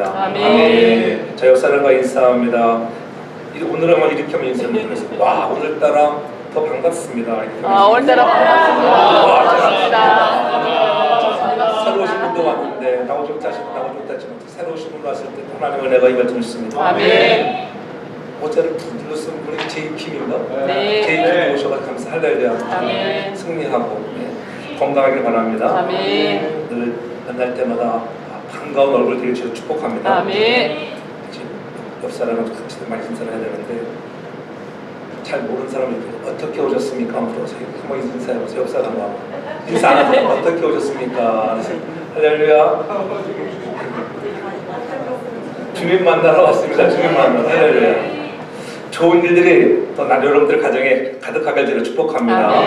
아멘. 저 옆사람과 인사합니다. 오늘은 이렇게 하면 인사드리면서 와 오늘따라 더 반갑습니다. 오늘따라 반갑습니다. 새로 오신 분도 왔는데 나고 좋다 했지만 새로 오신 분 왔을 때 하나님의 은혜가 임할 줄 믿습니다. 아멘. 모자를 불렀으면 우리 제이킴인가? 네. 제이킴 오셔서 감사 할렐루야. 아멘. 승리하고 건강하길 바랍니다. 아멘. 늘 만날 때마다 반가운 얼굴 되게 축복합니다. 아멘. 옆 사람은 같이 많이 인사를 해야 되는데 잘 모르는 사람이 어떻게 오셨습니까? 물어서 한번 인사해보세요. 옆 사람과 인사 안 하고 어떻게 오셨습니까? 할렐루야. 주님 만나러 왔습니다. 주님 만나러. 할렐루야. 좋은 일들이 또 여러분들 가정에 가득하게 되기를 축복합니다.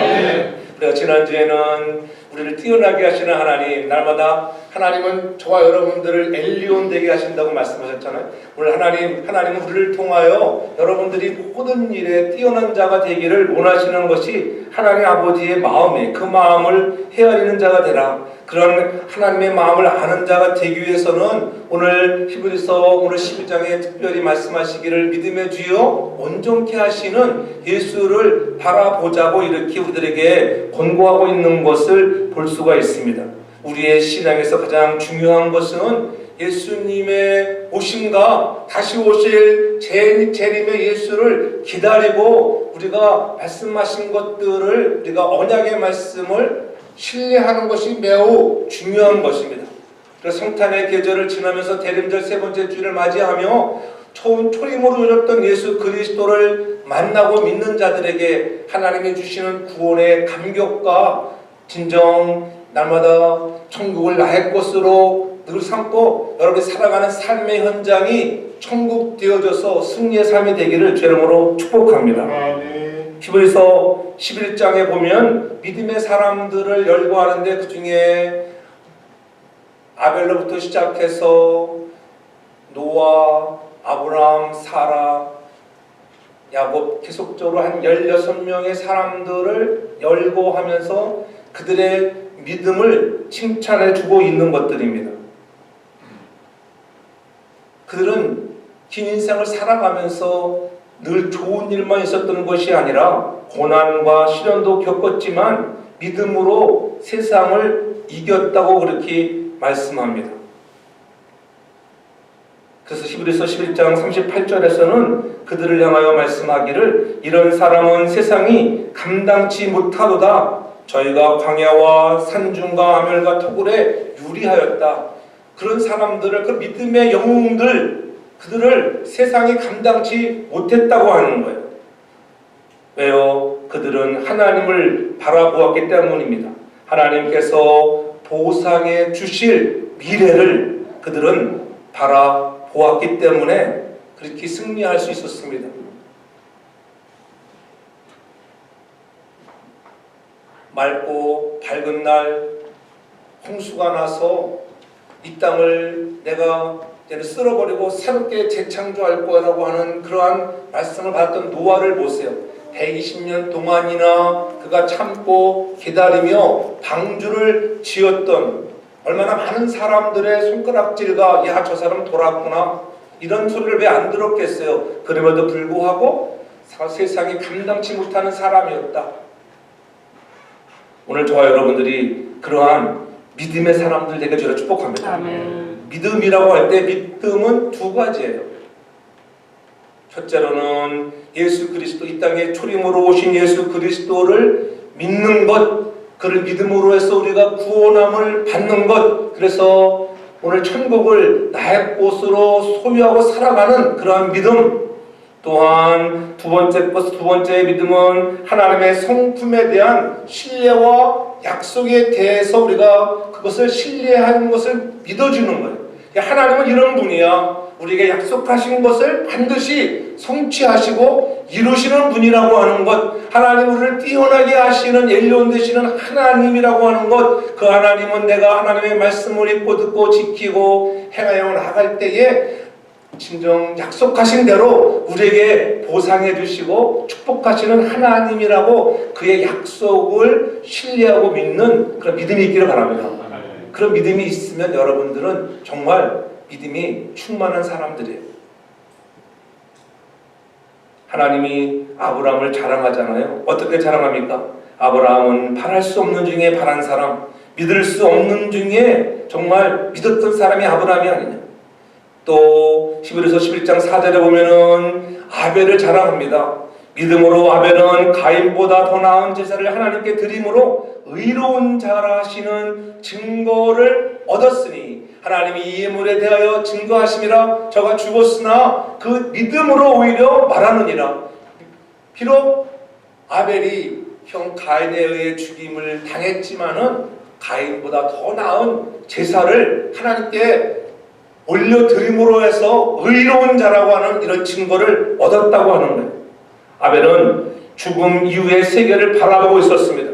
우리가 지난주에는 우리를 뛰어나게 하시는 하나님, 날마다 하나님은 저와 여러분들을 엘리온 되게 하신다고 말씀하셨잖아요. 오늘 하나님은 우리를 통하여 여러분들이 모든 일에 뛰어난 자가 되기를 원하시는 것이 하나님 아버지의 마음에 그 마음을 헤아리는 자가 되라. 그런 하나님의 마음을 아는 자가 되기 위해서는 오늘 히브리서 오늘 12장에 특별히 말씀하시기를 믿음의 주여 온전케 하시는 예수를 바라보자고 이렇게 우리들에게 권고하고 있는 것을 볼 수가 있습니다. 우리의 신앙에서 가장 중요한 것은 예수님의 오심과 다시 오실 재림의 예수를 기다리고 우리가 말씀하신 것들을 우리가 언약의 말씀을 신뢰하는 것이 매우 중요한 것입니다. 그래서 성탄의 계절을 지나면서 대림절 세 번째 주를 맞이하며 초림으로 오셨던 예수 그리스도를 만나고 믿는 자들에게 하나님이 주시는 구원의 감격과 진정 날마다 천국을 나의 것으로 늘 삼고 여러분이 살아가는 삶의 현장이 천국 되어져서 승리의 삶이 되기를 주 이름으로 축복합니다. 히브리서 11장에 보면 믿음의 사람들을 열거하는데 그 중에 아벨로부터 시작해서 노아, 아브라함, 사라, 야곱 계속적으로 한 16명의 사람들을 열거하면서 그들의 믿음을 칭찬해 주고 있는 것들입니다. 그들은 긴 인생을 살아가면서 늘 좋은 일만 있었던 것이 아니라 고난과 시련도 겪었지만 믿음으로 세상을 이겼다고 그렇게 말씀합니다. 그래서 히브리서 11장 38절에서는 그들을 향하여 말씀하기를 이런 사람은 세상이 감당치 못하도다. 저희가 광야와 산중과 아멸과 토굴에 유리하였다. 그런 사람들을 그 믿음의 영웅들 그들을 세상이 감당치 못했다고 하는 거예요. 왜요? 그들은 하나님을 바라보았기 때문입니다. 하나님께서 보상해 주실 미래를 그들은 바라보았기 때문에 그렇게 승리할 수 있었습니다. 맑고 밝은 날 홍수가 나서 이 땅을 내가 이제는 쓸어버리고 새롭게 재창조할 거라고 하는 그러한 말씀을 받았던 노아를 보세요. 120년 동안이나 그가 참고 기다리며 방주를 지었던 얼마나 많은 사람들의 손가락질과 야 저 사람 돌았구나 이런 소리를 왜 안 들었겠어요. 그럼에도 불구하고 세상이 감당치 못하는 사람이었다. 오늘 저와 여러분들이 그러한 믿음의 사람들 되게 저를 축복합니다. 아멘. 믿음이라고 할 때 믿음은 두 가지예요. 첫째로는 예수 그리스도 이 땅에 초림으로 오신 예수 그리스도를 믿는 것, 그를 믿음으로 해서 우리가 구원함을 받는 것. 그래서 오늘 천국을 나의 곳으로 소유하고 살아가는 그러한 믿음. 또한 두 번째 믿음은 하나님의 성품에 대한 신뢰와 약속에 대해서 우리가 그것을 신뢰하는 것을 믿어주는 거예요. 하나님은 이런 분이야. 우리에게 약속하신 것을 반드시 성취하시고 이루시는 분이라고 하는 것, 하나님 우리를 뛰어나게 하시는 엘리온 되시는 하나님이라고 하는 것, 그 하나님은 내가 하나님의 말씀을 읽고 듣고 지키고 행하여 나갈 때에 진정 약속하신 대로 우리에게 보상해 주시고 축복하시는 하나님이라고 그의 약속을 신뢰하고 믿는 그런 믿음이 있기를 바랍니다. 그런 믿음이 있으면 여러분들은 정말 믿음이 충만한 사람들이에요. 하나님이 아브라함을 자랑하잖아요. 어떻게 자랑합니까? 아브라함은 바랄 수 없는 중에 바란 사람, 믿을 수 없는 중에 정말 믿었던 사람이 아브라함이 아니냐. 또 히브리서 11장 4절에 보면은 아벨을 자랑합니다. 믿음으로 아벨은 가인보다 더 나은 제사를 하나님께 드림으로 의로운 자라 하시는 증거를 얻었으니 하나님이 이 예물에 대하여 증거하심이라. 저가 죽었으나 그 믿음으로 오히려 말하느니라. 비록 아벨이 형 가인에 의해 죽임을 당했지만은 가인보다 더 나은 제사를 하나님께 올려드림으로 해서 의로운 자라고 하는 이런 증거를 얻었다고 하는 거예요. 아벨은 죽음 이후의 세계를 바라보고 있었습니다.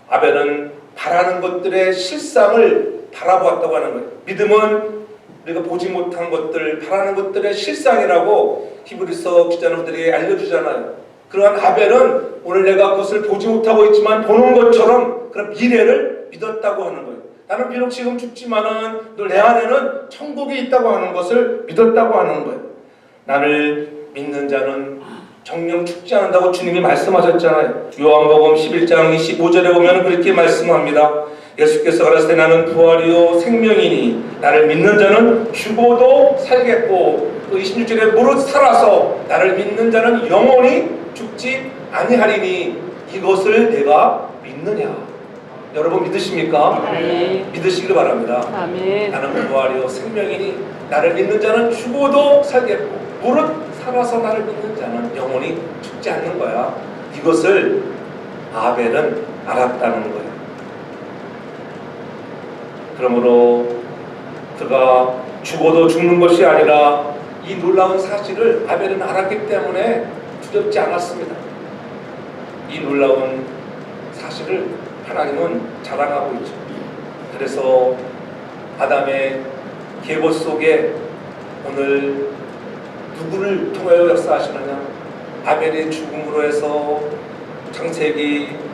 아벨은 바라는 것들의 실상을 바라보았다고 하는 거예요. 믿음은 우리가 보지 못한 것들, 바라는 것들의 실상이라고 히브리서 기자들이 알려주잖아요. 그러한 아벨은 오늘 내가 그것을 보지 못하고 있지만 보는 것처럼 그런 미래를 믿었다고 하는 거예요. 나는 비록 지금 죽지만은 내 안에는 천국이 있다고 하는 것을 믿었다고 하는 거예요. 나를 믿는 자는 정령 죽지 않는다고 주님이 말씀하셨잖아요. 요한복음 11장 25절에 보면 그렇게 말씀합니다. 예수께서 가라사대 나는 부활이요 생명이니 나를 믿는 자는 죽어도 살겠고 또 26절에 무릇 살아서 나를 믿는 자는 영원히 죽지 아니하리니 이것을 내가 믿느냐. 여러분 믿으십니까? 아멘. 믿으시기를 바랍니다. 아멘. 나는 부활이요 생명이니 나를 믿는 자는 죽어도 살겠고 무릇 살아서 나를 믿는 자는 영원히 죽지 않는 거야. 이것을 아벨은 알았다는 거예요. 그러므로 그가 죽어도 죽는 것이 아니라 이 놀라운 사실을 아벨은 알았기 때문에 두렵지 않았습니다. 이 놀라운 사실을 하나님은 자랑하고 있죠. 그래서 아담의 계보 속에 오늘 누구를 통하여 역사하시느냐? 아벨의 죽음으로 해서 창세기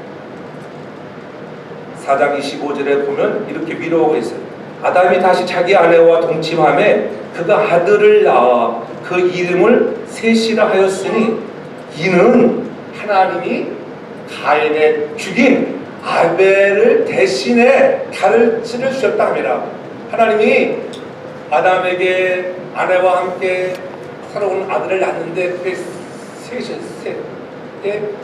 4장 25절에 보면 이렇게 위로하고 있어요. 아담이 다시 자기 아내와 동침함에 그가 아들을 낳아 그 이름을 셋이라 하였으니 이는 하나님이 가인의 죽인 아벨을 대신에 다른 씨를 주셨다 함이라. 하나님이 아담에게 아내와 함께 살아온 아들을 낳는데 그게 셋에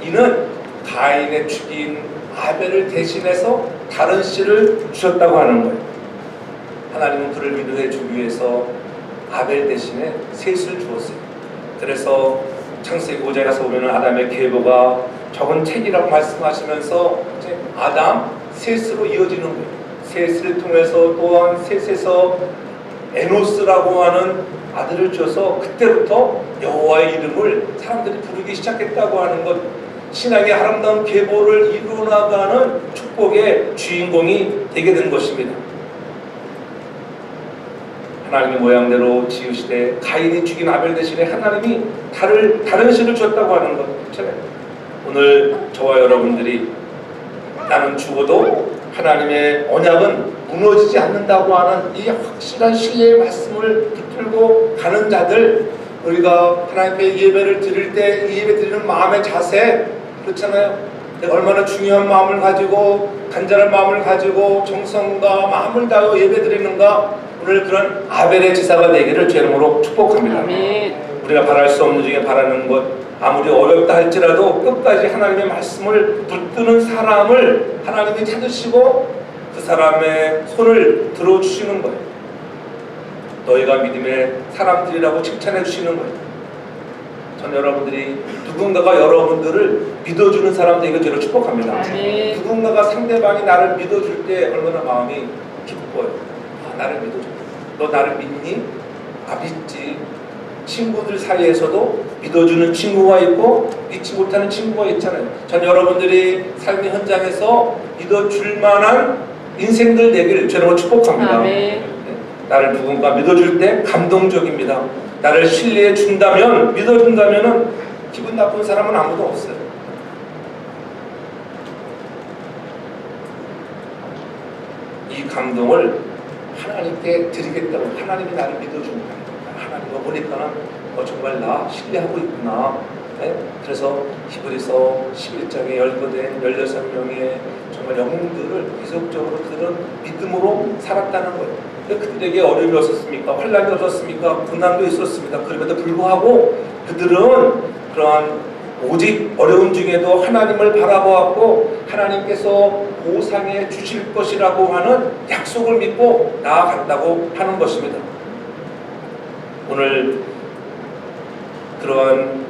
이는 가인의 죽인 아벨을 대신해서 다른 씨를 주셨다고 하는 거예요. 하나님은 그를 위로해 주기 위해서 아벨 대신에 셋을 주었어요. 그래서 창세기 5장에 가서 보면 아담의 계보가 적은 책이라고 말씀하시면서 이제 아담 셋으로 이어지는 거예요. 셋을 통해서 또한 셋에서 에노스라고 하는 아들을 줘서 그때부터 여호와의 이름을 사람들이 부르기 시작했다고 하는 것, 신앙의 아름다운 계보를 이루어나가는 축복의 주인공이 되게 된 것입니다. 하나님의 모양대로 지으시되 가인이 죽인 아벨 대신에 하나님이 다른 씨를 줬다고 하는 것. 오늘 저와 여러분들이 나는 죽어도 하나님의 언약은 무너지지 않는다고 하는 이 확실한 신뢰의 말씀을 붙들고 가는 자들, 우리가 하나님께 예배를 드릴 때 이 예배 드리는 마음의 자세, 그렇잖아요. 내가 얼마나 중요한 마음을 가지고 간절한 마음을 가지고 정성과 마음을 다하여 예배 드리는가. 오늘 그런 아벨의 제사가 되기를 주 이름으로 축복합니다. 아멘. 우리가 바랄 수 없는 중에 바라는 것, 아무리 어렵다 할지라도 끝까지 하나님의 말씀을 붙드는 사람을 하나님이 찾으시고 그 사람의 손을 들어주시는 거예요. 너희가 믿음의 사람들이라고 칭찬해 주시는 거예요. 전 여러분들이 누군가가 여러분들을 믿어주는 사람 되기를 저를 축복합니다. 아멘. 누군가가 상대방이 나를 믿어줄 때 얼마나 마음이 기뻐요. 아, 나를 믿어줘. 너 나를 믿니? 아, 믿지. 친구들 사이에서도 믿어주는 친구가 있고 믿지 못하는 친구가 있잖아요. 전 여러분들이 삶의 현장에서 믿어줄 만한 인생들 되기를 저는 축복합니다. 아멘. 나를 누군가 믿어줄 때 감동적입니다. 나를 신뢰해 준다면, 믿어준다면 기분 나쁜 사람은 아무도 없어요. 이 감동을 하나님께 드리겠다고 하나님이 나를 믿어주는 거예요. 하나님과 보니까는 정말 나 신뢰하고 있구나. 네? 그래서 히브리서 11장에 열거된 16명의 정말 영웅들을 계속적으로 그들은 믿음으로 살았다는 거예요. 그들에게 어려움이 없었습니까? 환난이 없었습니까? 고난도 있었습니다. 그럼에도 불구하고 그들은 그러한 오직 어려운 중에도 하나님을 바라보았고 하나님께서 보상해 주실 것이라고 하는 약속을 믿고 나아간다고 하는 것입니다. 오늘 그러한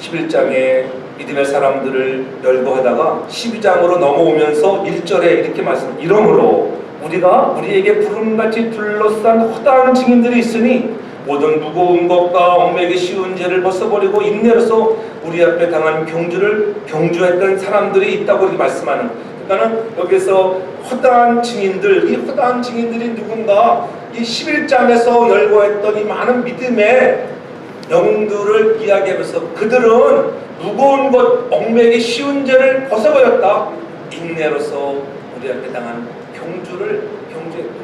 11장의 믿음의 사람들을 열거하다가 12장으로 넘어오면서 1절에 이렇게 말씀, 이러므로 우리가 우리에게 구름같이 둘러싼 허다한 증인들이 있으니 모든 무거운 것과 얽매기 쉬운 죄를 벗어버리고 인내로서 우리 앞에 당한 경주를 경주했던 사람들이 있다고 이렇게 말씀하는 거예요. 그러니까는 여기서 허다한 증인들, 이 허다한 증인들이 누군가 이 11장에서 열거했던 이 많은 믿음의 영웅들을 이야기하면서 그들은 무거운 것, 얽매기 쉬운 죄를 벗어버렸다. 인내로서 우리 앞에 당한 경주에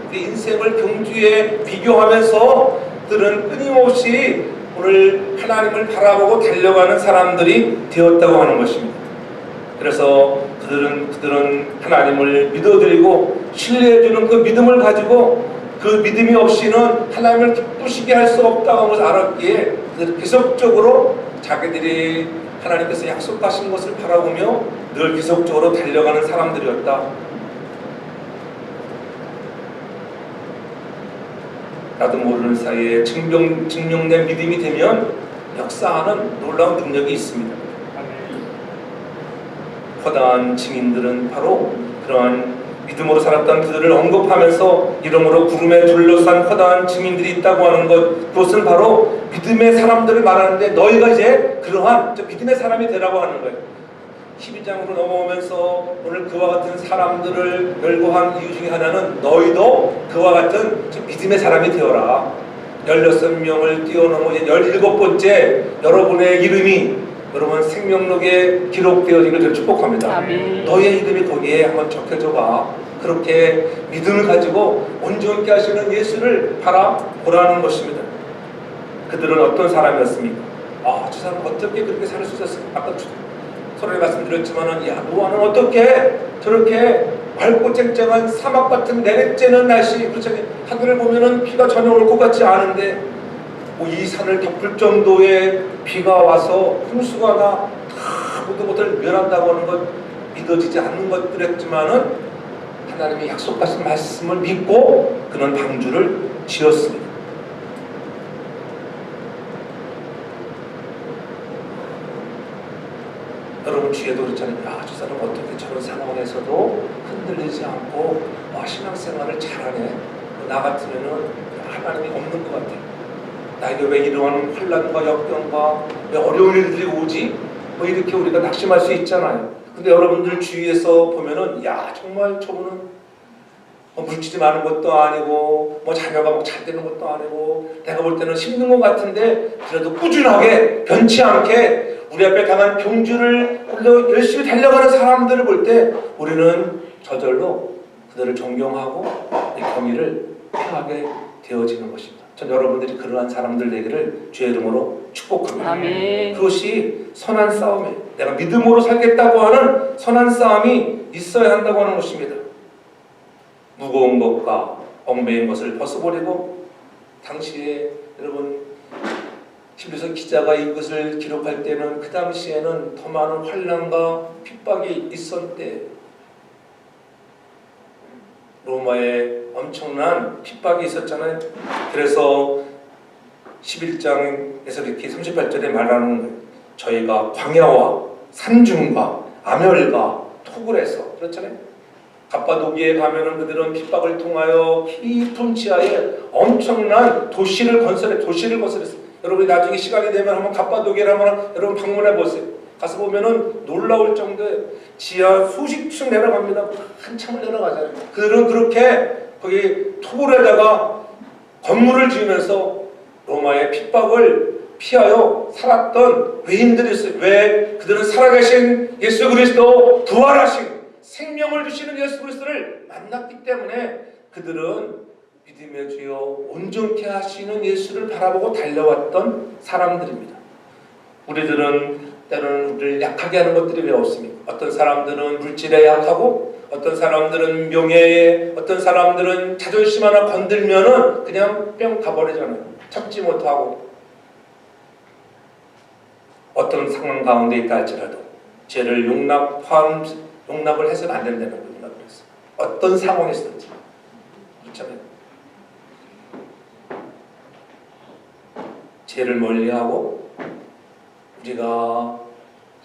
우리 인생을 경주에 비교하면서 그들은 끊임없이 오늘 하나님을 바라보고 달려가는 사람들이 되었다고 하는 것입니다. 그래서 그들은 하나님을 믿어드리고 신뢰해주는 그 믿음을 가지고 그 믿음이 없이는 하나님을 기쁘시게 할 수 없다고 하는 것을 알았기에 그들은 계속적으로 자기들이 하나님께서 약속하신 것을 바라보며 늘 계속적으로 달려가는 사람들이었다. 나도 모르는 사이에 증명된 믿음이 되면 역사하는 놀라운 능력이 있습니다. 허다한 증인들은 바로 그러한 믿음으로 살았던 그들을 언급하면서 이러므로 구름에 둘러싼 허다한 증인들이 있다고 하는 것, 그것은 바로 믿음의 사람들을 말하는데 너희가 이제 그러한 믿음의 사람이 되라고 하는 거예요. 12장으로 넘어오면서 오늘 그와 같은 사람들을 열거한 이유 중에 하나는 너희도 그와 같은 믿음의 사람이 되어라. 16명을 뛰어넘어 이제 17번째 여러분의 이름이 여러분 생명록에 기록되어진 것을 축복합니다. 아멘. 너희의 이름이 거기에 한번 적혀져 봐. 그렇게 믿음을 가지고 온전케 하시는 예수를 바라보라는 것입니다. 그들은 어떤 사람이었습니까? 저 사람 어떻게 그렇게 살 수 있었을까? 아까 서로에 말씀드렸지만은 노아는 어떻게 저렇게 맑고 쨍쨍한 사막 같은 내리쬐는 날씨, 그렇죠? 하늘을 보면은 비가 전혀 올 것 같지 않은데 이 산을 덮을 정도의 비가 와서 홍수가 나 다 모두 것을 멸한다고 하는 것 믿어지지 않는 것들이었지만은 하나님이 약속하신 말씀을 믿고 그는 방주를 지었습니다. 여러분 주위에도 그렇잖아요. 저 사람 어떻게 저런 상황에서도 흔들리지 않고 신앙생활을 잘하네. 나 같으면은 하나님이 없는 것 같아. 나에게 왜 이러한 환난과 역경과 왜 어려운 일들이 오지? 이렇게 우리가 낙심할 수 있잖아요. 근데 여러분들 주위에서 보면은 정말 저분은 물질이 많은 것도 아니고 자녀가 잘 되는 것도 아니고 내가 볼 때는 힘든 것 같은데 그래도 꾸준하게 변치 않게 우리 앞에 강한 경주를 열심히 달려가는 사람들을 볼 때 우리는 저절로 그들을 존경하고 경의를 표하게 되어지는 것입니다. 전 여러분들이 그러한 사람들 되기를 주의 이름으로 축복합니다. 아멘. 그것이 선한 싸움이에요. 내가 믿음으로 살겠다고 하는 선한 싸움이 있어야 한다고 하는 것입니다. 무거운 것과 얽매인 것을 벗어버리고 당시에 여러분 히브리서 기자가 이것을 기록할 때는 그 당시에는 더 많은 환난과 핍박이 있었대. 로마에 엄청난 핍박이 있었잖아요. 그래서 11장에서 이렇게 38절에 말하는 거예요. 저희가 광야와 산중과 암열과 토굴에서 그렇잖아요. 갑바도기에 가면은 그들은 핍박을 통하여 깊은 지하에 엄청난 도시를 건설했어요. 여러분이 나중에 시간이 되면 한번 갑바도기를 한번 여러분 방문해 보세요. 가서 보면은 놀라울 정도의 지하 수십 층 내려갑니다. 한참을 내려가잖아요. 그들은 그렇게 거기 토굴에다가 건물을 지으면서 로마의 핍박을 피하여 살았던 외인들이 있어요. 왜? 그들은 살아계신 예수 그리스도, 부활하신 생명을 주시는 예수 그리스도를 만났기 때문에 그들은 믿음의 주여 온전케 하시는 예수를 바라보고 달려왔던 사람들입니다. 우리들은 때로는 우리를 약하게 하는 것들이 왜 없습니까? 어떤 사람들은 물질에 약하고, 어떤 사람들은 명예에, 어떤 사람들은 자존심 하나 건들면은 그냥 뿅 가버리잖아요. 참지 못하고. 어떤 상황 가운데 있다 할지라도 죄를 용납을 해서는 안 된다는 걸 용납을 했어요. 어떤 상황에서든지. 그렇잖아요. 죄를 멀리하고 우리가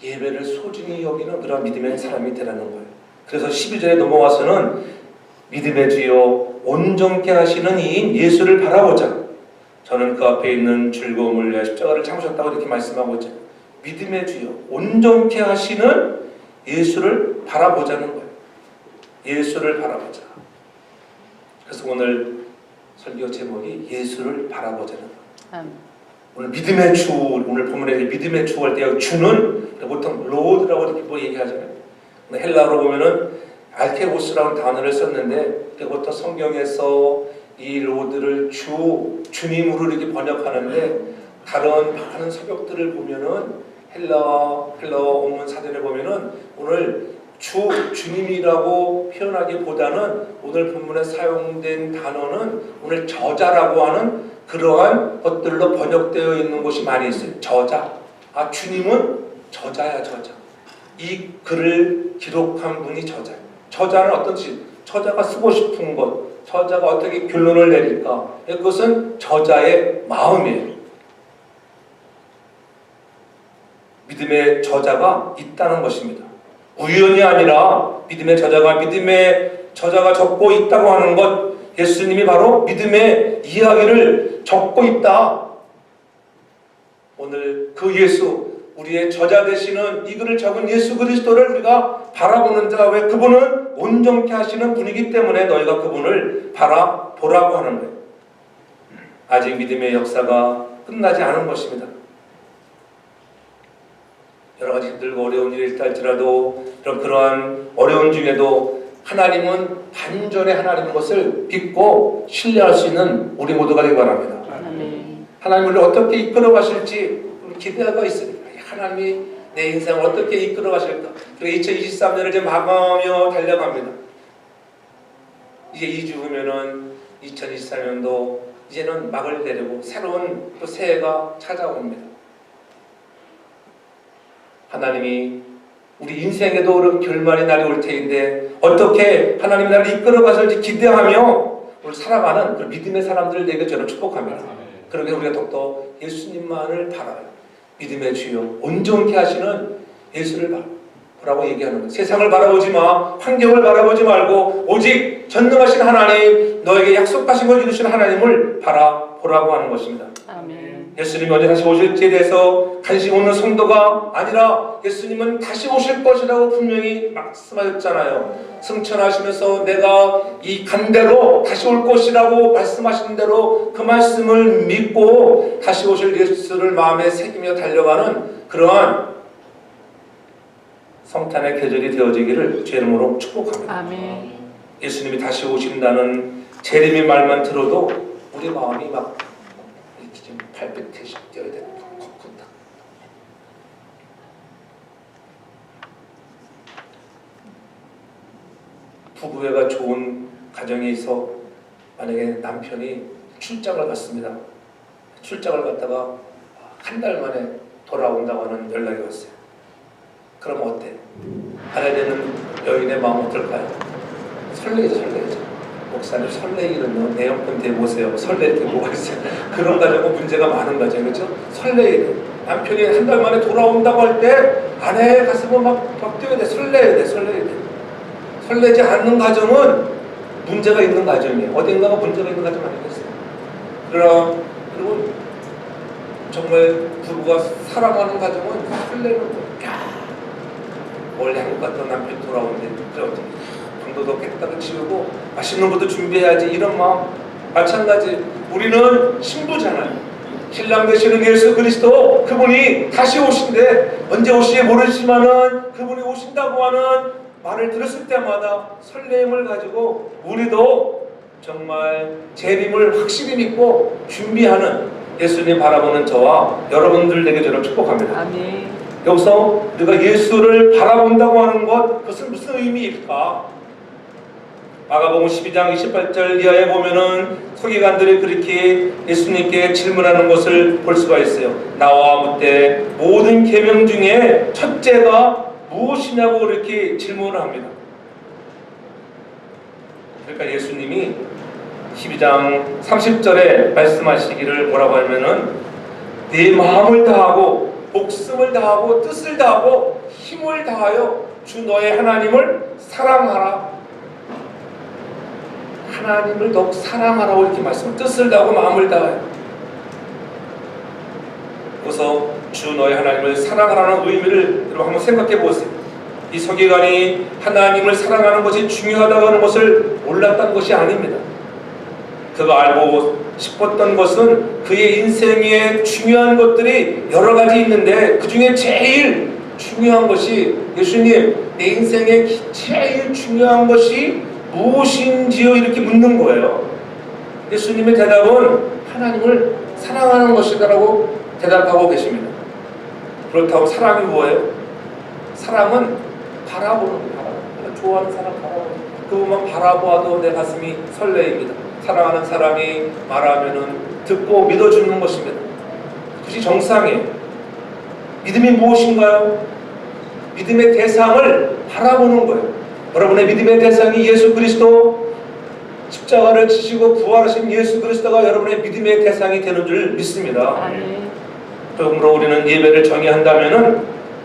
예배를 소중히 여기는 그런 믿음의 사람이 되라는 거예요. 그래서 12절에 넘어와서는 믿음의 주여 온전케 하시는 이인 예수를 바라보자. 저는 그 앞에 있는 즐거움을 위하여 십자가를 참으셨다고 이렇게 말씀하고 있죠. 믿음의 주여 온전케 하시는 예수를 바라보자는 거예요. 예수를 바라보자. 그래서 오늘 설교 제목이 예수를 바라보자는 거예요. 오늘 믿음의 주, 오늘 본문에 믿음의 주 할 때 주는 보통 로드라고 이렇게 뭐 얘기하잖아요. 헬라어로 보면은 알케오스라는 단어를 썼는데 보통 성경에서 이 로드를 주님으로 이렇게 번역하는데 다른 많은 서적들을 보면은 헬라어 원문 사전에 보면은 오늘 주님이라고 표현하기보다는 오늘 본문에 사용된 단어는 오늘 저자라고 하는 그러한 것들로 번역되어 있는 곳이 많이 있어요. 저자. 주님은 저자야, 저자. 이 글을 기록한 분이 저자예요. 저자는 어떤 뜻이? 저자가 쓰고 싶은 것, 저자가 어떻게 결론을 내릴까? 그것은 저자의 마음이에요. 믿음의 저자가 있다는 것입니다. 우연이 아니라 믿음의 저자가 적고 있다고 하는 것, 예수님이 바로 믿음의 이야기를 적고 있다. 오늘 그 예수, 우리의 저자 되시는 이 글을 적은 예수 그리스도를 우리가 바라보는 자, 왜 그분은 온전케 하시는 분이기 때문에 너희가 그분을 바라보라고 하는 거예요. 아직 믿음의 역사가 끝나지 않은 것입니다. 여러 가지 힘들고 어려운 일이 있다 할지라도 그러한 어려운 중에도 하나님은 반전의 하나님인 것을 믿고 신뢰할 수 있는 우리 모두가 되기 바랍니다. 하나님을 어떻게 이끌어 가실지 기대가 있습니다. 하나님이 내 인생을 어떻게 이끌어 가실까? 그리고 2023년을 이제 마감하며 달려갑니다. 이제 2주 후면은 2024년도 이제는 막을 내리고 새로운 또 새해가 찾아옵니다. 하나님이 우리 인생에도 그런 결말의 날이 올 테인데 어떻게 하나님이 나를 이끌어 가실지 기대하며 오늘 살아가는 그런 믿음의 사람들을 내게 저는 축복합니다. 그러게 우리가 더욱더 예수님만을 바라요. 믿음의 주여 온전케 하시는 예수를 보라고 얘기하는 거예요. 세상을 바라보지 마, 환경을 바라보지 말고 오직 전능하신 하나님, 너에게 약속하신 걸 이루신 하나님을 바라보라고 하는 것입니다. 아멘. 예수님이 언제 다시 오실지에 대해서 관심 없는 성도가 아니라 예수님은 다시 오실 것이라고 분명히 말씀하셨잖아요. 승천하시면서 내가 이 간대로 다시 올 것이라고 말씀하신 대로 그 말씀을 믿고 다시 오실 예수를 마음에 새기며 달려가는 그러한 성탄의 계절이 되어지기를 주의 이름으로 축복합니다. 아멘. 예수님이 다시 오신다는 재림의 말만 들어도 우리 마음이 막 이렇게 좀 발빛이 뛰어야 되는 쿵쿵쿵. 부부애가 좋은 가정에서 만약에 남편이 출장을 갔습니다. 출장을 갔다가 한 달 만에 돌아온다고 하는 연락이 왔어요. 그럼 어때? 알아야 되는 여인의 마음 어떨까요? 설레죠. 목사님 설레기는요, 내용권 대보세요. 설레일 게 뭐가 있어요? 그런 가정은 문제가 많은 가정, 그렇죠? 설레야 남편이 한 달 만에 돌아온다고 할 때 아내의 가슴은 막 뛰어야 돼. 설레야 돼. 설레지 않는 가정은 문제가 있는 가정이에요. 어딘가가 문제가 있는 가정 아니겠어요? 그리고 정말 부부가 사랑하는 가정은 설레는 거예요. 원래 한국 갔던 남편이 돌아오는데 그래 어떻게 방도도 깨끗하게 치우고 맛있는 것도 준비해야지 이런 마음. 마찬가지 우리는 신부잖아요. 신랑 되시는 예수 그리스도, 그분이 다시 오신대. 언제 오실지 모르지만은 그분이 오신다고 하는 말을 들었을 때마다 설렘을 가지고 우리도 정말 재림을 확실히 믿고 준비하는 예수님 바라보는 저와 여러분들에게 저를 축복합니다. 아멘. 여기서 우리가 예수를 바라본다고 하는 것, 그것은 무슨 의미일까? 마가복음 12장 28절 이하에 보면은 서기관들이 그렇게 예수님께 질문하는 것을 볼 수가 있어요. 나와 묻되 모든 계명 중에 첫째가 무엇이냐고 이렇게 질문을 합니다. 그러니까 예수님이 12장 30절에 말씀하시기를 뭐라고 하면은 네 마음을 다하고 목숨을 다하고 뜻을 다하고 힘을 다하여 주 너의 하나님을 사랑하라. 하나님을 더욱 사랑하라고 이렇게 뜻을 다하고 마음을 다하여. 그래서 주 너의 하나님을 사랑하라는 의미를 여러분 한번 생각해 보세요. 이 서기관이 하나님을 사랑하는 것이 중요하다고 하는 것을 몰랐던 것이 아닙니다. 그가 알고 싶었던 것은 그의 인생에 중요한 것들이 여러 가지 있는데 그 중에 제일 중요한 것이 예수님, 내 인생에 제일 중요한 것이 무엇인지요? 이렇게 묻는 거예요. 예수님의 대답은 하나님을 사랑하는 것이다라고 대답하고 계십니다. 그렇다고 사랑이 뭐예요? 사랑은 바라보는 거예요. 내가 좋아하는 사람 바라보는 거예요. 그것만 바라보아도 내 가슴이 설레입니다. 사랑하는 사람이 말하면은 듣고 믿어주는 것입니다. 그것이 정상이에요. 믿음이 무엇인가요? 믿음의 대상을 바라보는 거예요. 여러분의 믿음의 대상이 예수 그리스도, 십자가를 지시고 부활하신 예수 그리스도가 여러분의 믿음의 대상이 되는 줄 믿습니다. 그러므로 우리는 예배를 정의한다면은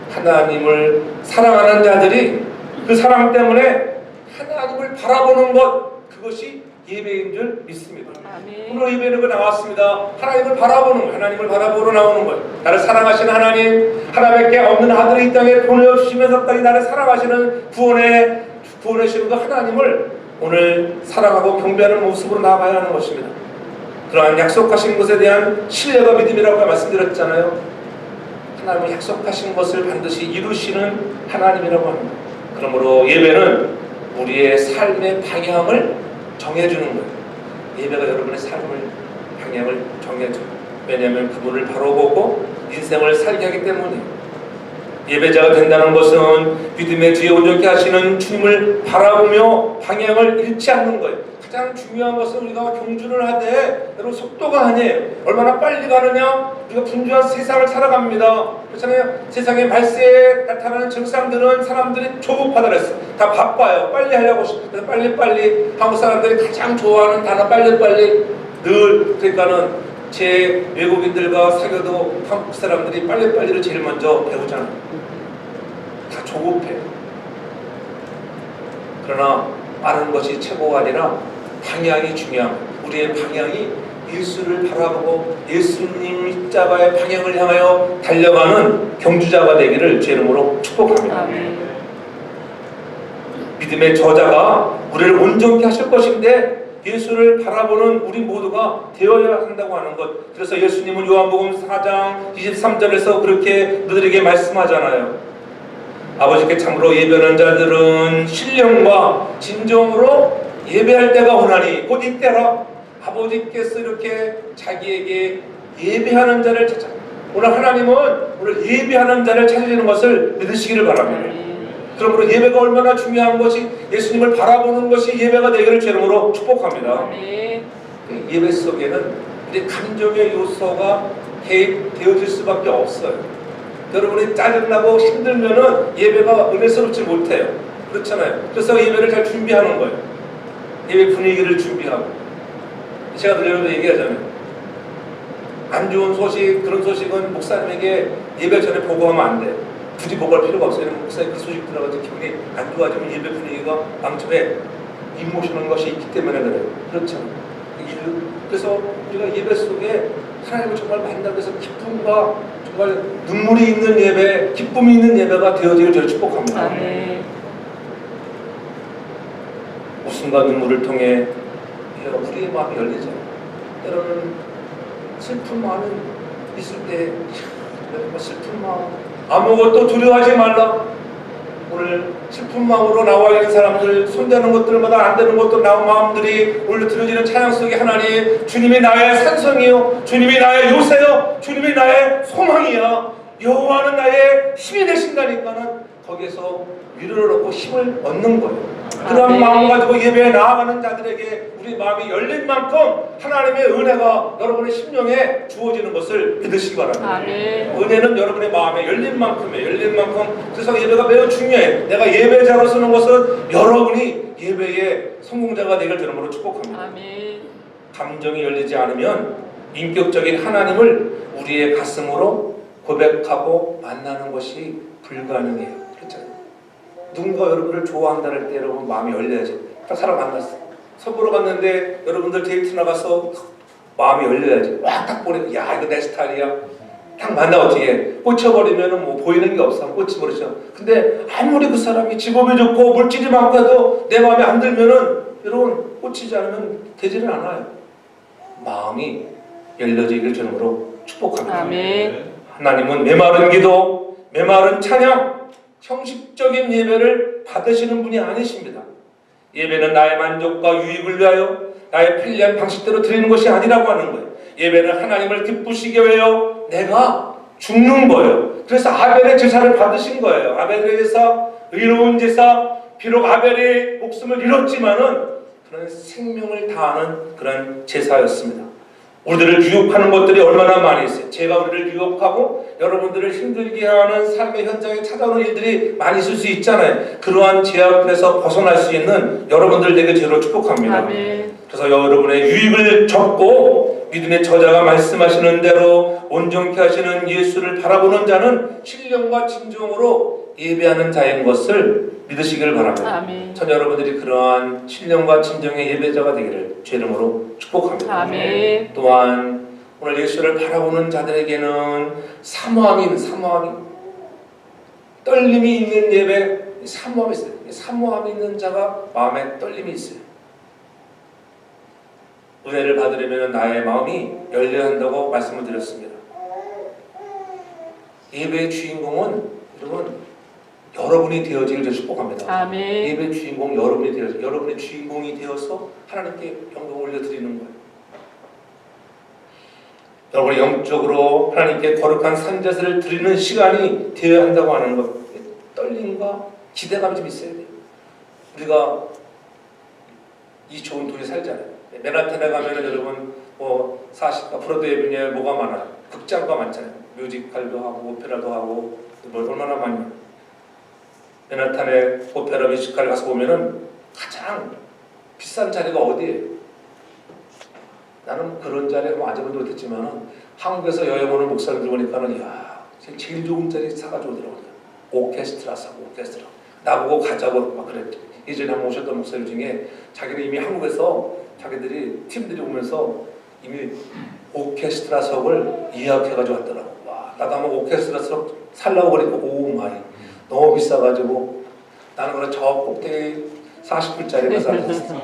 하나님을 사랑하는 자들이 그 사랑 때문에 하나님을 바라보는 것, 그것이 예배인 줄 믿습니다. 오늘 예배는 나왔습니다. 하나님을 바라보는, 하나님을 바라보러 나오는 거예요. 나를 사랑하시는 하나님, 하나밖에 없는 아들을 이 땅에 보내주시면서까지 나를 사랑하시는 구원하시는 그 하나님을 오늘 사랑하고 경배하는 모습으로 나아가야 하는 것입니다. 그러한 약속하신 것에 대한 신뢰가 믿음이라고 말씀드렸잖아요. 하나님은 약속하신 것을 반드시 이루시는 하나님이라고 합니다. 그러므로 예배는 우리의 삶의 방향을 정해주는 거예요. 예배가 여러분의 삶을 방향을 정해줘요. 왜냐하면 그분을 바로 보고 인생을 살게 하기 때문이에요. 예배자가 된다는 것은 믿음의 뒤에 온전케 하시는 주님을 바라보며 방향을 잃지 않는 거예요. 가장 중요한 것은 우리가 경주를 하되 여러분 속도가 아니에요. 얼마나 빨리 가느냐? 우리가 분주한 세상을 살아갑니다. 그렇잖아요. 세상의 말세에 나타나는 증상들은 사람들이 조급하다 그랬어요. 다 바빠요. 빨리 하려고 그래서 빨리빨리. 한국 사람들이 가장 좋아하는 단어 빨리빨리. 늘 그러니까는 제 외국인들과 사귀어도 한국 사람들이 빨리빨리를 제일 먼저 배우잖아요. 다 조급해요. 그러나 빠른 것이 최고가 아니라 방향이 중요합니다. 우리의 방향이 예수를 바라보고 예수님 십자가의 방향을 향하여 달려가는 경주자가 되기를 주 이름으로 축복합니다. 믿음의 저자가 우리를 온전케 하실 것인데 예수를 바라보는 우리 모두가 되어야 한다고 하는 것. 그래서 예수님은 요한복음 4장 23절에서 그렇게 너희들에게 말씀하잖아요. 아버지께 참으로 예배하는 자들은 신령과 진정으로 예배할 때가 오나니 곧 이때라. 아버지께서 이렇게 자기에게 예배하는 자를 찾아. 오늘 하나님은 오늘 예배하는 자를 찾으시는 것을 믿으시기를 바랍니다. 그러므로 예배가 얼마나 중요한 것이 예수님을 바라보는 것이 예배가 되기를 주 이름으로 축복합니다. 예배 속에는 우리 감정의 요소가 개입되어질 수밖에 없어요. 여러분이 짜증나고 힘들면은 예배가 은혜스럽지 못해요. 그렇잖아요. 그래서 예배를 잘 준비하는 거예요. 예배 분위기를 준비하고. 제가 늘 여러분 얘기하잖아요. 안 좋은 소식, 그런 소식은 목사님에게 예배 전에 보고하면 안 돼요. 굳이 보고할 필요가 없어요. 목사님 그 소식 들어가서 기분이 안 좋아지면 예배 분위기가 망쳐에 임모시는 것이 있기 때문에 그래요. 그렇죠. 그래서 우리가 예배 속에 하나님을 정말 만나기 위해서 기쁨과 정말 눈물이 있는 예배, 기쁨이 있는 예배가 되어지기를 저를 축복합니다. 웃음과 눈물을 통해 우리의 마음이 열리죠. 때로는 슬픈 마음이 있을 때 슬픈 마음, 아무것도 두려워하지 말라. 오늘 슬픈 마음으로 나와 있는 사람들, 손대는 것들마다 안 되는 것들 나온 마음들이 오늘 들어지는 찬양 속에 하나님, 주님이 나의 산성이요, 주님이 나의 요새요, 주님이 나의 소망이야, 여호와는 나의 힘이 되신다니까는 거기에서 위로를 얻고 힘을 얻는 거예요. 그런 마음 가지고 예배에 나아가는 자들에게 우리 마음이 열린 만큼 하나님의 은혜가 여러분의 심령에 주어지는 것을 믿으시기 바랍니다. 은혜는 여러분의 마음에 열린 만큼이에요. 열린 만큼. 그래서 예배가 매우 중요해요. 내가 예배자로 서는 것은 여러분이 예배의 성공자가 되길 주님으로 축복합니다. 감정이 열리지 않으면 인격적인 하나님을 우리의 가슴으로 고백하고 만나는 것이 불가능해요. 그렇잖아요. 누군가 여러분을 좋아한다는 때 여러분 마음이 열려야지. 딱 사람 만났어. 서보러 갔는데 여러분들 데이트 나가서 마음이 열려야지. 와, 딱 보니까 야, 이거 내 스타일이야. 딱 만나 어떻게 꽂혀버리면 뭐 보이는 게 없어. 꽂혀버리죠. 근데 아무리 그 사람이 직업이 좋고 물질이 많고 해도 내 마음에 안 들면은 여러분 꽂히지 않으면 되지는 않아요. 마음이 열려지길 주님으로 축복합니다. 하나님은 메마른 기도, 메마른 찬양, 형식적인 예배를 받으시는 분이 아니십니다. 예배는 나의 만족과 유익을 위하여 나의 편리한 방식대로 드리는 것이 아니라고 하는 거예요. 예배는 하나님을 기쁘시게 위하여 내가 죽는 거예요. 그래서 아벨의 제사를 받으신 거예요. 아벨의 제사, 의로운 제사, 비록 아벨이 목숨을 잃었지만은 그런 생명을 다하는 그런 제사였습니다. 우리들을 유혹하는 것들이 얼마나 많이 있어요. 제가 우리를 유혹하고 여러분들을 힘들게 하는 삶의 현장에 찾아오는 일들이 많이 있을 수 있잖아요. 그러한 제약에서 벗어날 수 있는 여러분들 되게 제로 축복합니다. 그래서 여러분의 유익을 접고 믿음의 저자가 말씀하시는 대로 온전케 하시는 예수를 바라보는 자는 신령과 진정으로 예배하는 자인 것을 믿으시기를 바랍니다. 전 여러분들이 그러한 신령과 진정의 예배자가 되기를 주 이름으로 축복합니다. 또한 오늘 예수를 바라보는 자들에게는 사모함이 떨림이 있는 예배, 사모함이 있어요. 사모함이 있는 자가 마음에 떨림이 있어요. 은혜를 받으려면 나의 마음이 열려야 한다고 말씀을 드렸습니다. 예배의 주인공은 여러분 여러분이 되어지기를 축복합니다. 예배의 주인공 여러분이 되어서 여러분의 주인공이 되어서 하나님께 영광을 올려드리는 거예요. 여러분이 영적으로 하나님께 거룩한 산제사를 드리는 시간이 되어야 한다고 하는 것. 떨림과 기대감이 좀 있어야 돼요. 우리가 이 좋은 도시에 살잖아요. 맨하탄에 가면은 여러분 뭐 40가 브로드 에비뉴에 뭐가 많아요. 극장가 많잖아요. 뮤지컬도 하고 오페라도 하고 뭘 얼마나 많이. 맨하탄에 오페라 뮤지컬 가서 보면은 가장 비싼 자리가 어디예요? 나는 그런 자리에 앉아보지 못했지만은 한국에서 여행 오는 목사님들 보니까는 야, 제일 좋은 자리 사가지고 들어오니까 오케스트라 사고 오케스트라 나보고 가자고 막 그랬죠. 예전에 한번 오셨던 목사님 중에 자기는 이미 한국에서 자기들이 팀들이 오면서 이미 오케스트라석을 예약해가지고 왔더라고. 와, 나도 한번 오케스트라석 살라고 그러니까 오 마이 너무 비싸가지고 나는 그래 저 꼭대기 40불짜리 가서 앉았어.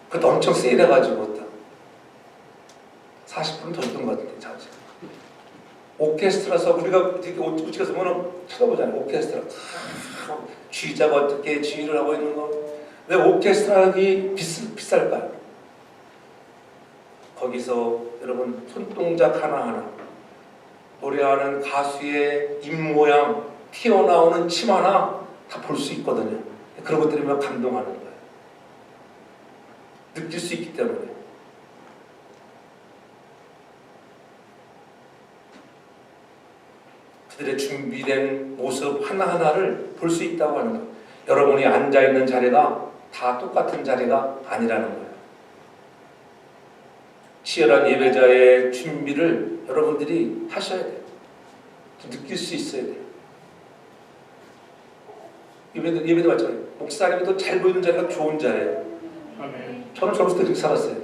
그것도 엄청 세일해가지고 40불은 더 줬던 것 같은데 자주. 오케스트라석 우리가 이렇게 우측에서 보면 쳐다보잖아요. 오케스트라 쥐자가 어떻게 지휘를 하고 있는 거. 왜 오케스트라기 비쌀까요? 거기서 여러분 손동작 하나하나 노래하는 가수의 입모양 튀어나오는 침 하나 다 볼 수 있거든요. 그런 것들이면 감동하는 거예요. 느낄 수 있기 때문에. 그들의 준비된 모습 하나하나를 볼 수 있다고 하는 거예요. 여러분이 앉아있는 자리가 다 똑같은 자리가 아니라는 거예요. 치열한 예배자의 준비를 여러분들이 하셔야 돼요. 느낄 수 있어야 돼요. 예배도 마찬가지예요. 목사님이 더 잘 보이는 자리가 좋은 자리예요. 저는 젊었을 때 그렇게 살았어요.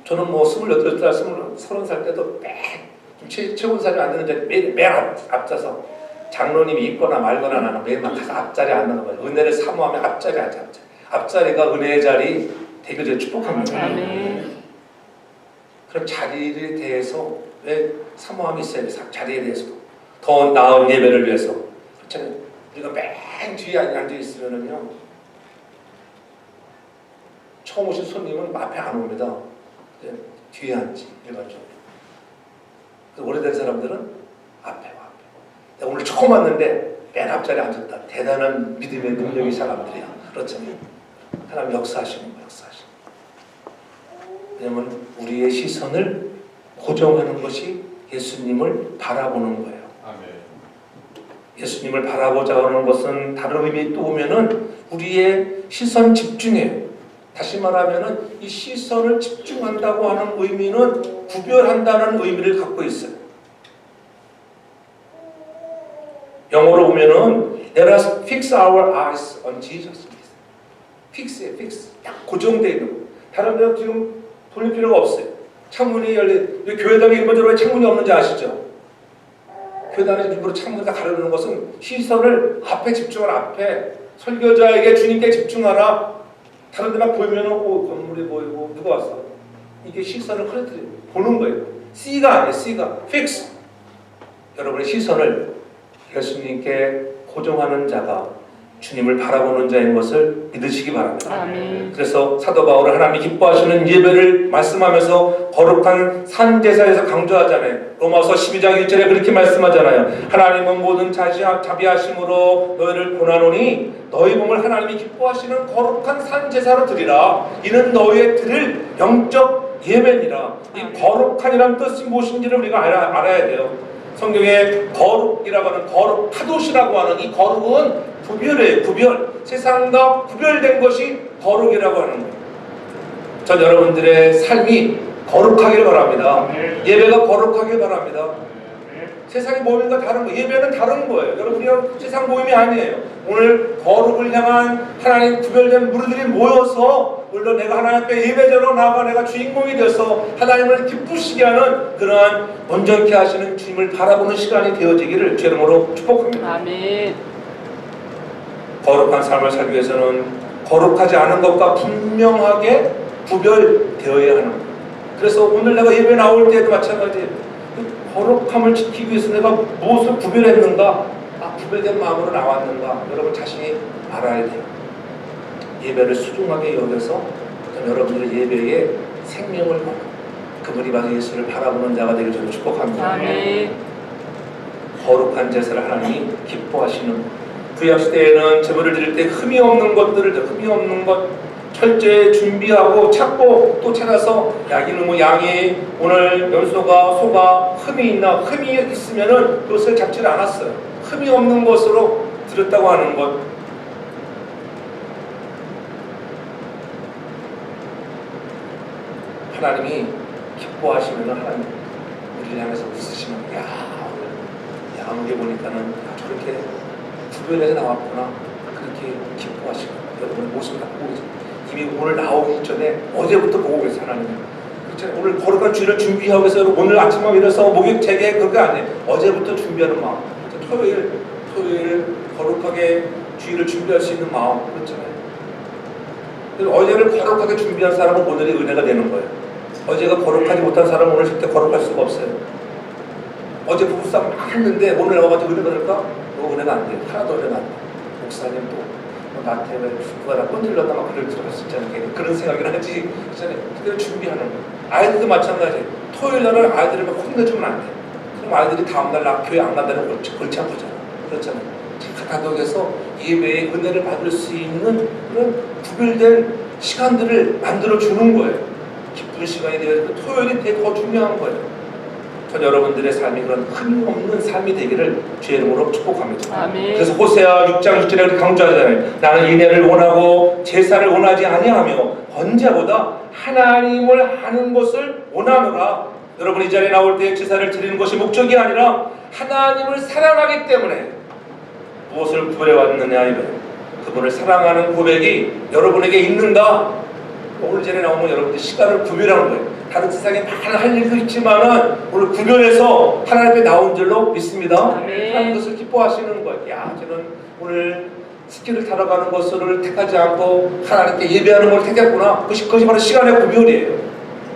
저는 뭐 28살, 30살 때도 최고 사람이 안 되는 자리 맨 앞자서 장로님이 있거나 말거나 나는 맨 가서 앞자리에 앉는 거예요. 은혜를 사모하면 앞자리에 앉아. 앞자리가 은혜의 자리 되게 축복합니다. 그럼 자리에 대해서 왜 사모함이 있어야 돼? 자리에 대해서 더 나은 예배를 위해서 그렇잖아요. 우리가 맨 뒤에 앉아 있으면은요, 처음 오신 손님은 앞에 안 옵니다. 이제 뒤에 앉지 일반적으로. 오래된 사람들은 앞에 와. 내가 오늘 처음 왔는데 맨 앞자리에 앉았다. 대단한 믿음의 능력이 사람들이야. 그렇잖아요. 하나님 역사하시는 거예요. 역사하시는 거예요. 왜냐하면 우리의 시선을 고정하는 것이 예수님을 바라보는 거예요. 예수님을 바라보자 하는 것은 다른 의미 또 오면은 우리의 시선 집중이에요. 다시 말하면은 이 시선을 집중한다고 하는 의미는 구별한다는 의미를 갖고 있어요. 영어로 보면은 Let us fix our eyes on Jesus. 픽스에 픽스. 딱 고정되어 있는 거. 다른 데는 지금 돌릴 필요가 없어요. 창문이 열린, 교회당에 일반적으로 창문이 없는지 아시죠? 교회당에 일부러 창문을 다 가려놓는 것은 시선을 앞에 집중하라. 앞에 설교자에게 주님께 집중하라. 다른 데만 보이면은 건물이 보이고 누가 왔어? 이게 시선을 흐트려 보는 거예요. C가 아니에요. C가 fix. 여러분의 시선을 예수님께 고정하는 자가 주님을 바라보는 자인 것을 믿으시기 바랍니다. 아멘. 그래서 사도 바울은 하나님이 기뻐하시는 예배를 말씀하면서 거룩한 산제사에서 강조하잖아요. 로마서 12장 1절에 그렇게 말씀하잖아요. 하나님은 모든 자비하심으로 너희를 고난하노니 너희 몸을 하나님이 기뻐하시는 거룩한 산제사로 드리라. 이는 너희의 드릴 영적 예배니라. 이 거룩한이란 뜻이 무엇인지를 우리가 알아야 돼요. 성경에 거룩이라고 하는 거룩, 카도시라고 하는 이 거룩은 구별이에요. 구별. 세상과 구별된 것이 거룩이라고 하는 거예요. 전 여러분들의 삶이 거룩하기를 바랍니다. 예배가 거룩하길 바랍니다. 세상의 모임과 다른 거, 예배는 다른 거예요. 여러분이랑 세상 모임이 아니에요. 오늘 거룩을 향한 하나님 구별된 무리들이 모여서 물론 내가 하나님 앞에 예배자로 나가 내가 주인공이 돼서 하나님을 기쁘시게 하는 그러한 온전케 하시는 주님을 바라보는 시간이 되어지기를 주 이름으로 축복합니다. 아멘. 거룩한 삶을 살기 위해서는 거룩하지 않은 것과 분명하게 구별되어야 하는 거예요. 그래서 오늘 내가 예배 나올 때도 마찬가지예요. 거룩함을 지키기 위해서 내가 무엇을 구별했는가? 구별된 마음으로 나왔는가? 여러분 자신이 알아야 돼요. 예배를 소중하게 여겨서 여러분들의 예배에 생명을 걸어 그분이 바로 예수를 바라보는 자가 되길 저는 축복합니다. 아멘. 거룩한 제사를 하나님이 기뻐하시는 구약시대에는 제물을 드릴 때 흠이 없는 것 철저히 준비하고 찾고 또 찾아서 양이 오늘 염소가 소가 흠이 있으면은 그것을 잡지 않았어요. 흠이 없는 것으로 드렸다고 하는 것. 하나님이 기뻐하시면 하나님 우리를 향해서 웃으시면 양게 보니까는 저렇게 구별해서 나왔구나 그렇게 기뻐하시고 여러분의 모습을 보고 계세요. 이미 오늘 나오기 전에 어제부터 보고 계세요. 하나님 그렇잖아요. 오늘 거룩한 주일을 준비하고 계세요. 오늘 아침에 일어서 목욕 재개 그게 아니에요. 어제부터 준비하는 마음. 토요일 거룩하게 주일을 준비할 수 있는 마음 그렇잖아요. 어제를 거룩하게 준비한 사람은 오늘이 은혜가 되는 거예요. 어제가 거룩하지 못한 사람은 오늘 절대 거룩할 수가 없어요. 어제 부부싸움 막 했는데 오늘 와가지고 은혜 받을까? 너 은혜가 안 돼. 하나도 은혜가 안 돼. 목사님 또 나한테 왜 누가 나 꼰질렀나 막 그럴 줄 알았잖아요. 그런 생각을 하지. 그래서 준비하는 거예요. 아이들도 마찬가지예요. 토요일 날은 아이들을 막 혼내주면 안 돼. 그럼 아이들이 다음날 나 교회 안 간다는 골치 아프잖아. 그렇잖아요. 가덕에서 예배의 은혜를 받을 수 있는 그런 구별된 시간들을 만들어 주는 거예요. 기쁜 시간이 되어서 토요일이 되게 더 중요한 거예요. 전 여러분들의 삶이 그런 흠이 없는 삶이 되기를 주의 이름으로 축복합니다. 아멘. 그래서 호세아 6장 6절에 그렇게 강조하잖아요. 나는 인애를 원하고 제사를 원하지 아니하며 언제보다 하나님을 하는 것을 원하노라. 여러분 이 자리에 나올 때 제사를 드리는 것이 목적이 아니라 하나님을 사랑하기 때문에 무엇을 구별해왔느냐 이거예요. 그분을 사랑하는 고백이 여러분에게 있는가? 오늘 전에 나오면 여러분들 시간을 구별하는 거예요. 다른 세상에 많은 할 일도 있지만은 오늘 구별해서 하나님 앞에 나온 줄로 믿습니다. 하나님 것을 기뻐하시는 거예요. 저는 오늘 스키를 타러 가는 것을 택하지 않고 하나님께 예배하는 걸 택했구나. 그것이 바로 시간의 구별이에요.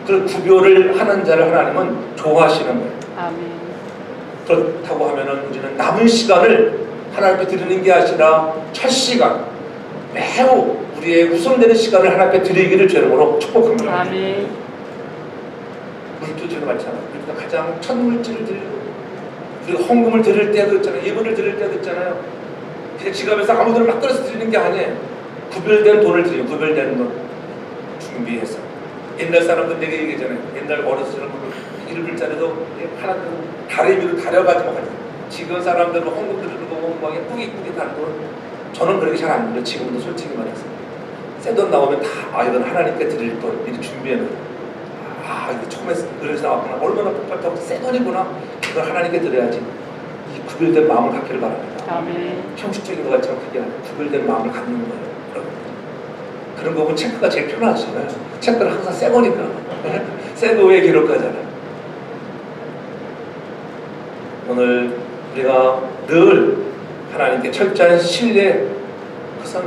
그 구별을 하는 자를 하나님은 좋아하시는 거예요. 아멘. 그렇다고 하면은 우리는 남은 시간을 하나님 앞에 드리는 게 아니라 첫 시간 매우 우리의 우선되는 시간을 하나님 앞에 드리기를 주님으로 축복합니다. 아멘. 우리도 저는 많잖아요. 우리가 가장 첫 물질을 드리고 우리가 헌금을 드릴 때도 있잖아요. 예물을 드릴 때도 있잖아요. 그냥 지갑에서 아무 돈을 막 꺼내서 드리는 게 아니에요. 구별된 돈을 드려요. 구별된 돈 준비해서. 옛날 사람들 내가 얘기했잖아요. 옛날 어렸을 때 이를 글자라도 하나 다리 위로 다려가지고 가요. 지금 사람들은 헌금 드리는 거 보면 막 꾸깃꾸깃 하는 돈 저는 그렇게 잘 안 드려요. 지금도 솔직히 말해서 새 돈 나오면 다 이건 하나님께 드릴 돈 미리 준비해놓어요. 이거 처음에 그래서 나왔구나. 얼마나 복잡하고 새 돈이구나. 이걸 하나님께 드려야지. 이 구별된 마음을 갖기를 바랍니다. 아멘. 형식적인 것 같지만 그게 아니라 구별된 마음을 갖는 거예요. 여러분. 그런 거 보면 체크가 제일 편하잖아요. 체크는 항상 새 거니까. 새 거에 기록하잖아요. 오늘 우리가 늘 하나님께 철저한 신뢰,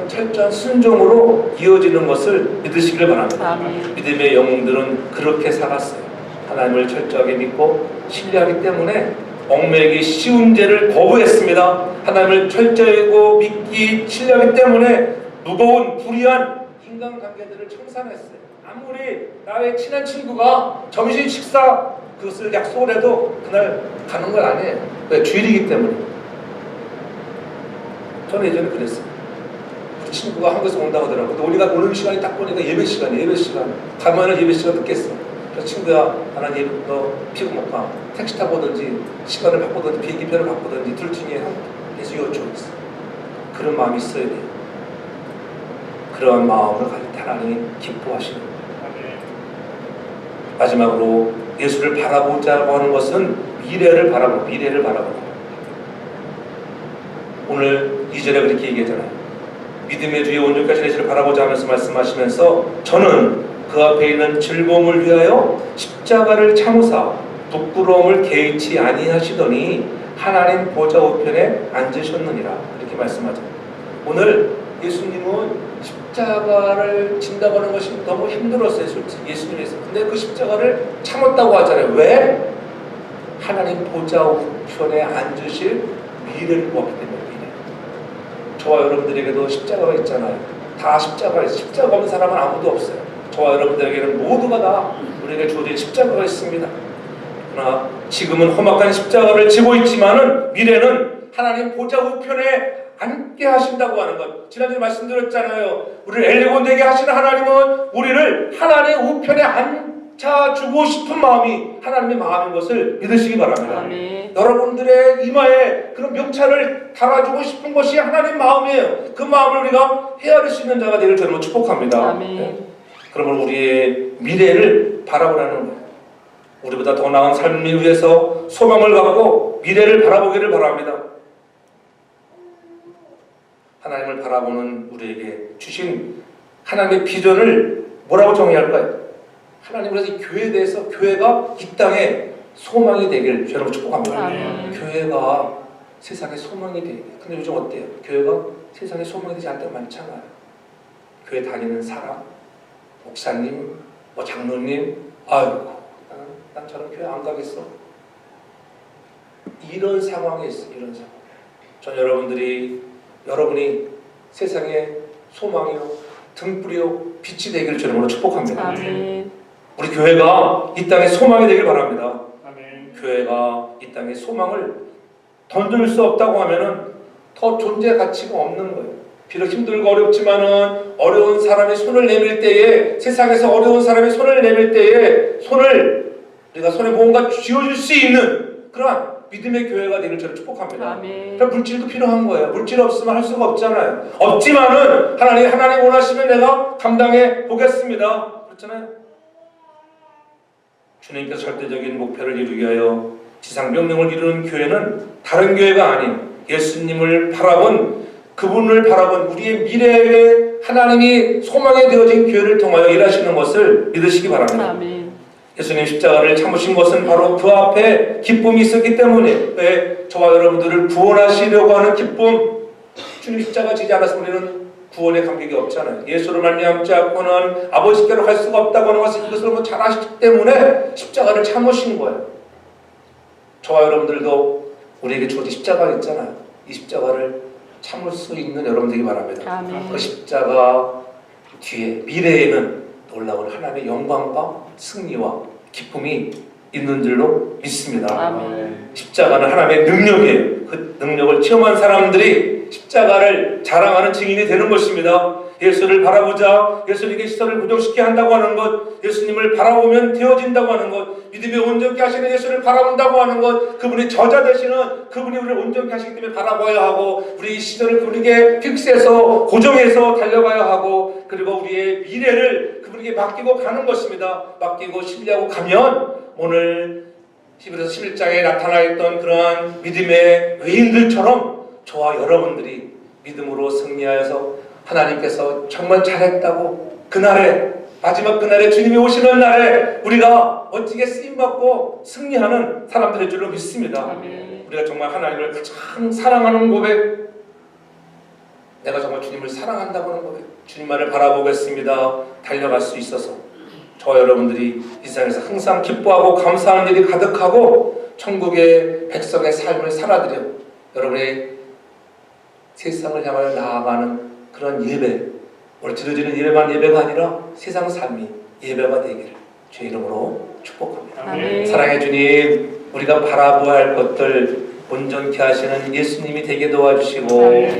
철저한 순종으로 이어지는 것을 믿으시길 바랍니다. 아멘. 믿음의 영웅들은 그렇게 살았어요. 하나님을 철저하게 믿고 신뢰하기 때문에 얽매이기 쉬운 죄를 거부했습니다. 하나님을 철저하고 믿기 신뢰하기 때문에 무거운 불의한 인간관계들을 청산했어요. 아무리 나의 친한 친구가 점심 식사 그것을 약속을 해도 그날 가는 건 아니에요. 왜? 주일이기 때문에. 저는 예전에 그랬어요. 그 친구가 한국에서 온다고 하더라고요. 근데 우리가 오는 시간이 딱 보니까 예배 시간. 가면은 예배 시간 늦겠어. 그래서 친구야, 하나님 너 피곤 못 가. 택시 타고 오든지 시간을 바꾸든지 비행기표를 바꾸든지 둘 중에 계속 요청했어. 그런 마음이 있어야 돼요. 그러한 마음을 가질 때 하나님이 기뻐하시는 거예요. 마지막으로 예수를 바라보자고 하는 것은 미래를 바라보는 거예요. 오늘 2절에 그렇게 얘기했잖아요. 믿음의 주의 온전까지 예수를 바라보자 하면서 말씀하시면서 저는 그 앞에 있는 즐거움을 위하여 십자가를 참으사 부끄러움을 개의치 아니하시더니 하나님 보좌 우편에 앉으셨느니라 이렇게 말씀하죠. 오늘 예수님은 십자가를 진다고 하는 것이 너무 힘들었어요. 솔직히 예수님께서. 근데 그 십자가를 참았다고 하잖아요. 왜? 하나님 보좌 우편에 앉으실 미래를 보았기 때문에. 저와 여러분들에게도 십자가가 있잖아요. 다 십자가 있어요. 십자가 없는 사람은 아무도 없어요. 저와 여러분들에게는 모두가 다 우리에게 주어진 십자가가 있습니다. 그러나 지금은 험악한 십자가를 지고 있지만은 미래는 하나님 보좌 우편에 앉게 하신다고 하는 것. 지난주에 말씀드렸잖아요. 우리를 엘리곤되게 하시는 하나님은 우리를 하나님의 우편에 앉혀주고 싶은 마음이 하나님의 마음인 것을 믿으시기 바랍니다. 아멘. 여러분들의 이마에 그런 명찰을 달아주고 싶은 것이 하나님 마음이에요. 그 마음을 우리가 헤아릴 수 있는 자가 되기를 저는 축복합니다. 아멘. 그러면 우리의 미래를 바라보라는 거예요. 우리보다 더 나은 삶을 위해서 소망을 갖고 미래를 바라보기를 바랍니다. 하나님을 바라보는 우리에게 주신 하나님의 비전을 뭐라고 정의할까요? 하나님 그래서 이 교회에 대해서 교회가 이 땅에 소망이 되길 여러분 축복합니다. 아멘. 교회가 세상에 소망이 되길. 근데 요즘 어때요? 교회가 세상에 소망이 되지 않을 때가 많잖아요. 교회 다니는 사람, 목사님, 장로님, 아이고 난 저런 교회 안 가겠어. 이런 상황에 있어요. 이런 상황. 전 여러분이 세상의 소망이요, 등불이요, 빛이 되기를 주님으로 축복합니다. 아멘. 우리 교회가 이 땅에 소망이 되길 바랍니다. 아멘. 교회가 이 땅에 소망을 던질 수 없다고 하면은 더 존재 가치가 없는 거예요. 비록 힘들고 어렵지만은 어려운 사람의 손을 내밀 때에 세상에서 어려운 사람의 손을 내밀 때에 우리가 손에 뭔가 쥐어줄 수 있는 그러한 믿음의 교회가 되기를 저를 축복합니다. 아멘. 그럼 물질도 필요한 거예요. 물질 없으면 할 수가 없잖아요. 없지만은 하나님 원하시면 내가 감당해 보겠습니다. 그렇잖아요. 주님께서 절대적인 목표를 이루기 위하여 지상 명령을 이루는 교회는 다른 교회가 아닌 예수님을 바라본 그분을 바라본 우리의 미래에 하나님이 소망에 되어진 교회를 통하여 일하시는 것을 믿으시기 바랍니다. 아멘. 예수님 십자가를 참으신 것은 바로 그 앞에 기쁨이 있었기 때문에 왜 저와 여러분들을 구원하시려고 하는 기쁨. 주님 십자가 지지 않았으면 우리는 구원의 감격이 없잖아요. 예수를 말미암지 않고는 아버지께로 갈 수가 없다고 하는 것을 이것을 잘 아시기 때문에 십자가를 참으신 거예요. 저와 여러분들도 우리에게 주어진 십자가가 있잖아요. 이 십자가를 참을 수 있는 여러분 되기 바랍니다. 아멘. 그 십자가 뒤에 미래에는 놀라운 하나님의 영광과 승리와 기쁨이 있는 줄로 믿습니다. 아멘. 십자가는 하나님의 능력이에요. 그 능력을 체험한 사람들이 십자가를 자랑하는 증인이 되는 것입니다. 예수를 바라보자, 예수님께 시선을 고정시켜야 한다고 하는 것, 예수님을 바라보면 되어진다고 하는 것, 믿음이 온전케 하시는 예수를 바라본다고 하는 것, 그분이 저자 되시는 그분이 우리를 온전케 하시기 때문에 바라봐야 하고, 우리 시선을 그분에게 픽스해서 고정해서 달려가야 하고, 그리고 우리의 미래를 그분에게 맡기고 가는 것입니다. 맡기고 신뢰하고 가면 오늘 히브리서 11장에 나타나 있던 그러한 믿음의 외인들처럼 저와 여러분들이 믿음으로 승리하여서 하나님께서 정말 잘했다고 그날에 마지막 그날에 주님이 오시는 날에 우리가 멋지게 쓰임받고 승리하는 사람들의 줄로 믿습니다. 아멘. 우리가 정말 하나님을 가장 사랑하는 고백, 내가 정말 주님을 사랑한다고 하는 고백, 주님만을 바라보겠습니다. 달려갈 수 있어서 저 여러분들이 이 세상에서 항상 기뻐하고 감사하는 일이 가득하고 천국의 백성의 삶을 살아드려 여러분의 세상을 향하여 나아가는 그런 예배, 오늘 드려지는 예배만 예배가 아니라 세상 삶이 예배가 되기를 주의 이름으로 축복합니다. 아멘. 사랑의 주님, 우리가 바라보아야 할 것들 온전케 하시는 예수님이 되게 도와주시고 아멘.